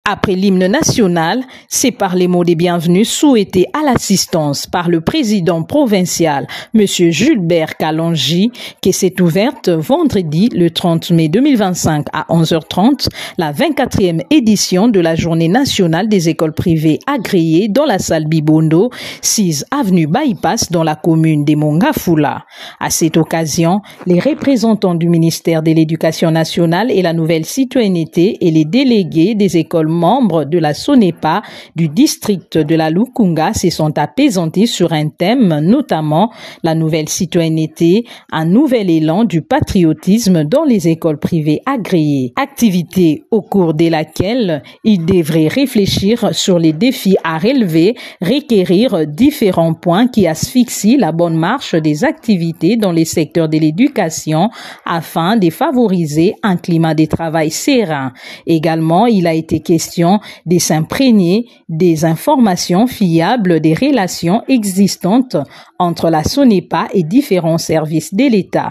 Après l'hymne national, c'est par les mots des bienvenus souhaités à l'assistance par le président provincial, M. Julbert Kalonji, que s'est ouverte vendredi le 30 mai 2025 à 11h30 la 24e édition de la Journée nationale des écoles privées agréées dans la salle Bibondo, 6 avenue Bypass dans la commune des Mongafula. À cette occasion, les représentants du ministère de l'Éducation nationale et la nouvelle citoyenneté et les délégués des écoles membres de la SONEPA du district de la Lukunga se sont apaisantés sur un thème, notamment la nouvelle citoyenneté, un nouvel élan du patriotisme dans les écoles privées agréées. Activité au cours de laquelle ils devraient réfléchir sur les défis à relever, requérir différents points qui asphyxient la bonne marche des activités dans les secteurs de l'éducation afin de favoriser un climat de travail serein. Également, il a été question de s'imprégner des informations fiables des relations existantes entre la SONEPA et différents services de l'État.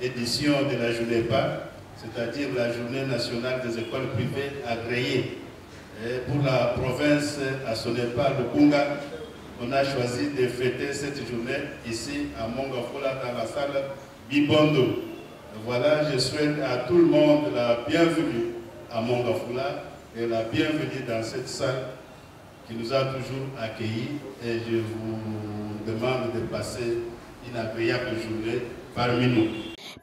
Édition de la JONEPA, c'est-à-dire la Journée nationale des écoles privées agréées. Pour la province à SONEPA, le Kunga, on a choisi de fêter cette journée ici à Mongafula dans la salle Bibondo. Voilà, je souhaite à tout le monde la bienvenue à Mongafula et la bienvenue dans cette salle qui nous a toujours accueillis, et je vous demande de passer une agréable journée parmi nous.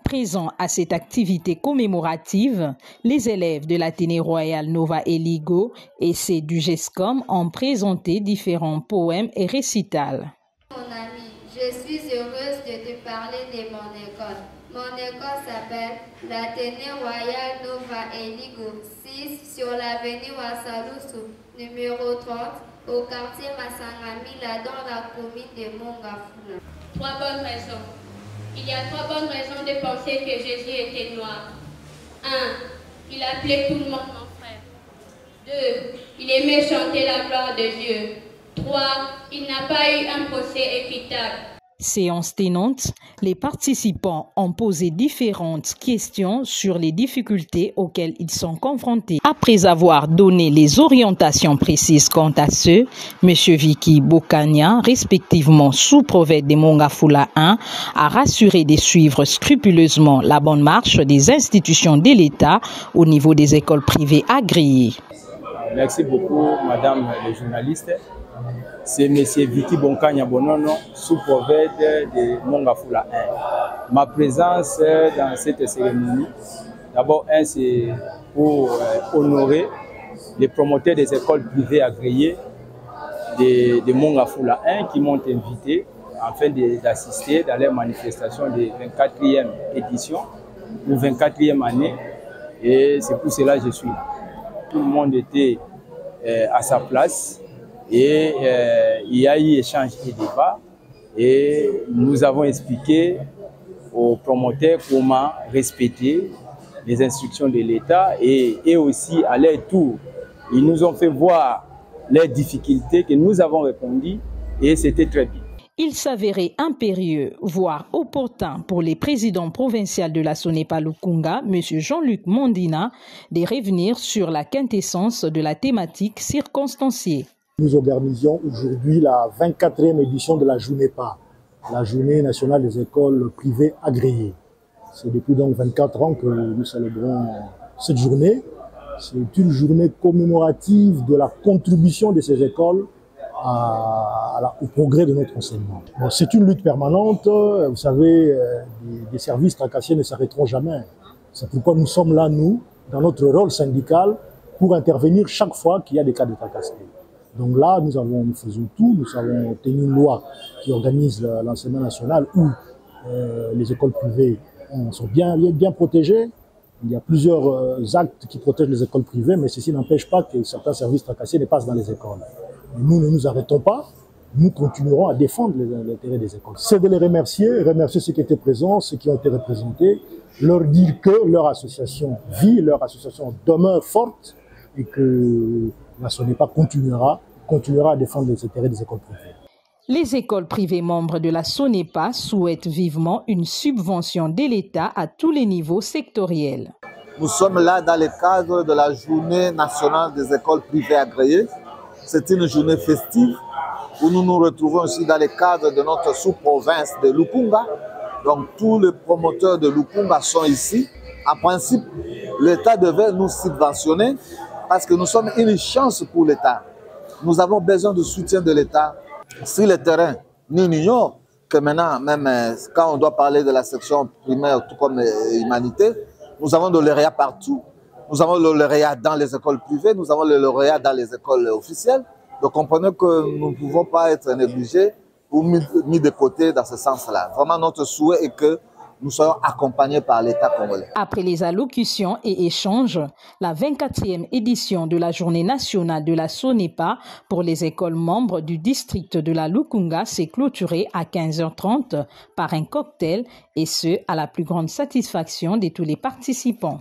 Présents à cette activité commémorative, les élèves de l'Athénée Royal Nova Eligo et ceux du GESCOM ont présenté différents poèmes et récitals. Mon ami, je suis heureuse de te parler de mon école. Mon école s'appelle l'Athénée Royal Nova Eligo, 6 sur l'avenue Wassaloussou, numéro 30, au quartier Massangamila, dans la commune de Mongafula. 3 bonnes raisons. Il y a 3 bonnes raisons de penser que Jésus était noir. 1. Il appelait tout le monde mon frère. 2. Il aimait chanter la gloire de Dieu. 3. Il n'a pas eu un procès équitable. Séance tenante, les participants ont posé différentes questions sur les difficultés auxquelles ils sont confrontés. Après avoir donné les orientations précises quant à ce, M. Vicky Bokania, respectivement sous-prophète de Mongafula 1, a rassuré de suivre scrupuleusement la bonne marche des institutions de l'État au niveau des écoles privées agréées. Merci beaucoup, madame les journalistes. C'est M. Vicky Bonkanya Bonono, sous-prophète de Mongafula 1. Ma présence dans cette cérémonie, d'abord, c'est pour honorer les promoteurs des écoles privées agréées de Mongafula 1 qui m'ont invité afin d'assister dans leur manifestation de 24e édition ou 24e année. Et c'est pour cela que je suis là. Tout le monde était à sa place. Et il y a eu échange et débat, et nous avons expliqué aux promoteurs comment respecter les instructions de l'État, et aussi à leur tour, ils nous ont fait voir les difficultés que nous avons répondu, et c'était très bien. Il s'avérait impérieux, voire opportun pour les présidents provinciaux de la SONEPA Lukunga, M. Jean-Luc Mondina, de revenir sur la quintessence de la thématique circonstanciée. Nous organisions aujourd'hui la 24e édition de la JONEPA, la Journée nationale des écoles privées agréées. C'est depuis donc 24 ans que nous célébrons cette journée. C'est une journée commémorative de la contribution de ces écoles au progrès de notre enseignement. Bon, c'est une lutte permanente. Vous savez, des services tracassiers ne s'arrêteront jamais. C'est pourquoi nous sommes là, nous, dans notre rôle syndical, pour intervenir chaque fois qu'il y a des cas de tracasserie. Donc là, nous faisons tout. Nous avons obtenu une loi qui organise l'enseignement national où les écoles privées sont bien protégées. Il y a plusieurs actes qui protègent les écoles privées, mais ceci n'empêche pas que certains services tracassiers ne passent dans les écoles. Et nous ne nous arrêtons pas. Nous continuerons à défendre l'intérêt des écoles. C'est de les remercier ceux qui étaient présents, ceux qui ont été représentés, leur dire que leur association vit, leur association demeure forte et que la SONEPA continuera à défendre les intérêts des écoles privées. Les écoles privées membres de la SONEPA souhaitent vivement une subvention de l'État à tous les niveaux sectoriels. Nous sommes là dans le cadre de la journée nationale des écoles privées agréées. C'est une journée festive où nous nous retrouvons aussi dans le cadre de notre sous-province de Lukunga. Donc tous les promoteurs de Lukunga sont ici. En principe, l'État devait nous subventionner parce que nous sommes une chance pour l'État. Nous avons besoin du soutien de l'État. Si le terrain, nous ignorons que maintenant, même quand on doit parler de la section primaire, tout comme humanité, nous avons le lauréat partout. Nous avons le lauréat dans les écoles privées, nous avons le lauréat dans les écoles officielles. Donc comprenez que nous ne pouvons pas être négligés ou mis de côté dans ce sens-là. Vraiment, notre souhait est que nous soyons accompagnés par l'État congolais. Après les allocutions et échanges, la 24e édition de la Journée nationale de la SONEPA pour les écoles membres du district de la Lukunga s'est clôturée à 15h30 par un cocktail et ce, à la plus grande satisfaction de tous les participants.